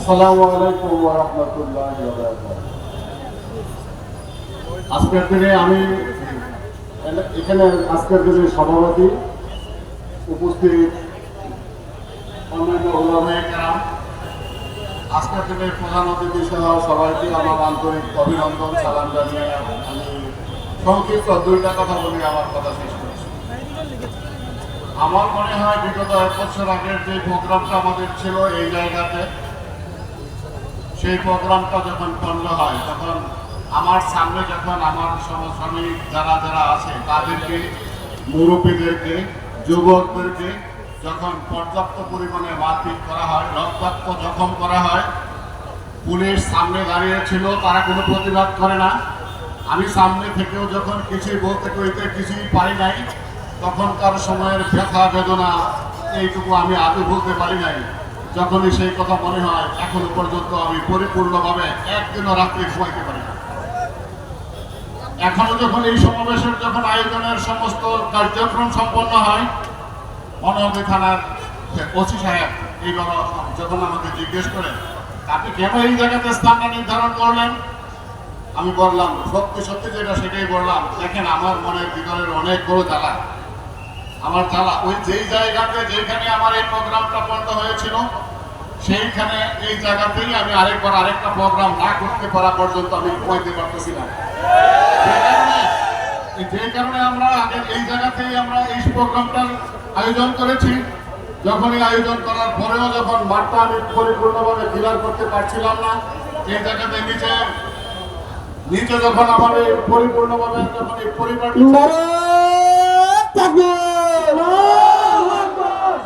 আসসালামু আলাইকুম ওয়া রাহমাতুল্লাহি ওয়া বারাকাতুহু। আজকের দিনে আমি এখানে আজকের দিনে সভাপতি উপস্থিত অন্যান্য ওলামায়ে কেরাম, আজকের দিনের প্রধান অতিথি সহ সবাইকে আমার আন্তরিক অভিনন্দন সালাম জানিয়ে আমি সংক্ষিপ্ত দুইটা কথা বলে আমার কথা শেষ করছি। আমার মনে হয় বিগত 1 বছর আগের যে প্রোগ্রামটা আমাদের ছিল এই জায়গাতে, সেই প্রোগ্রামটা যখন বন্ধ হয় তখন আমার সামনে যখন আমার সমসাময়িক যারা যারা আছে তাদেরকে, মুরব্বীদেরকে, যুবকদেরকে যখন পর্যাপ্ত পরিমাণে মারপিট করা হয়, রক্তাক্ত জখম করা হয়, পুলিশ সামনে দাঁড়িয়ে ছিল, তারা কোনো প্রতিবাদ করে না। আমি সামনে থেকেও যখন কিছুই বলতে কইতে কিছুই পারি নাই, তখনকার সময়ের ব্যথা বেদনা এইটুকু আমি আগে বলতে পারি নাই। যখনই সেই কথা মনে হয় এখনো পর্যন্ত আমি পরিপূর্ণভাবে একদিনও রাত্রে ঘুমাইতে পারি না। এখনো যখন এই সমাবেশের যখন আয়োজনের সমস্ত কার্যক্রম সম্পন্ন হয়, মনোহরদী থানার ওসি সাহেব এইবার যখন আমাকে জিজ্ঞেস করে আপনি কেন এই জায়গাতে স্থানটা নির্ধারণ করলেন, আমি বললাম সত্যি সত্যি যেটা সেটাই বললাম, দেখেন আমার মনের ভিতরের অনেক বড় জ্বালা, আমার জ্বালা ওই যেই জায়গাতে যেখানে আমার এই প্রোগ্রামটা বন্ধ হয়েছিল সেইখানে এই জায়গাতেই আমি আরেকটা প্রোগ্রাম না করতে পারা পর্যন্ত আমি ঘুমাইতে পারতেছিলাম। যে কারণে আমরা আগে এই জায়গাতেই আমরা এই প্রোগ্রামটার আয়োজন করেছি। যখন এই আয়োজন করার পরেও যখন মাঠটা আমি পরিপূর্ণভাবে ক্লিয়ার করতে পারছিলাম না, এই জায়গাতে নিচে যখন আমার এই পরিপূর্ণভাবে যখন এই পরিবারটি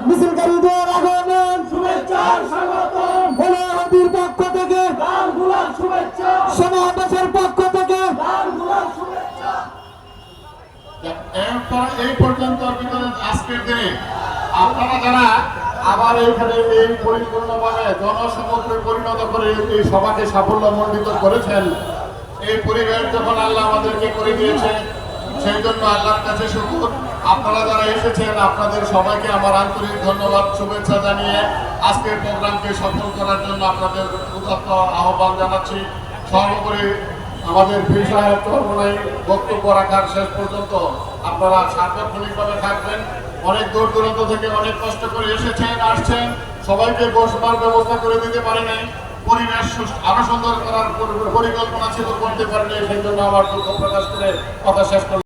মিছিলকারীদের আগমন শুভেচ্ছা স্বাগতম, ভোলাহাটির পক্ষ থেকে লাল গোলাপ শুভেচ্ছা, সমাবেশের পক্ষ থেকে লাল গোলাপ শুভেচ্ছা। এই পর্যন্ত আজকের দিনে আপনারা যারা আবার এইখানে এই পরিপূর্ণভাবে জনসমুদ্রে পরিণত করে এই সভাকে সাফল্যমণ্ডিত করেছেন, এই পরিবেশ যখন আল্লাহ আমাদেরকে করে দিয়েছে সেই জন্য আল্লাহর কাছে শুকর। আপনারা যারা এসেছেন আপনাদের সবাইকে আমার আন্তরিক ধন্যবাদ শুভেচ্ছা জানিয়ে আজকের প্রোগ্রামকে সফল করার জন্য আপনাদের উদাত্ত আহ্বান জানাচ্ছি। সর্বোপরি আমাদের পীর সাহেব চরমোনাই বক্তব্য রাখার শেষ পর্যন্ত আপনারা সার্বক্ষণিকভাবে থাকবেন। অনেক দূর দূরান্ত থেকে অনেক কষ্ট করে এসেছেন, আসছেন, সবাইকে বসবার ব্যবস্থা করে দিতে পারি নাই, পরিবেশ আরো সুন্দর করার পরিকল্পনা ছিল, করতে পারেনি, সেই জন্য আমার দুঃখ প্রকাশ করে কথা শেষ করলাম।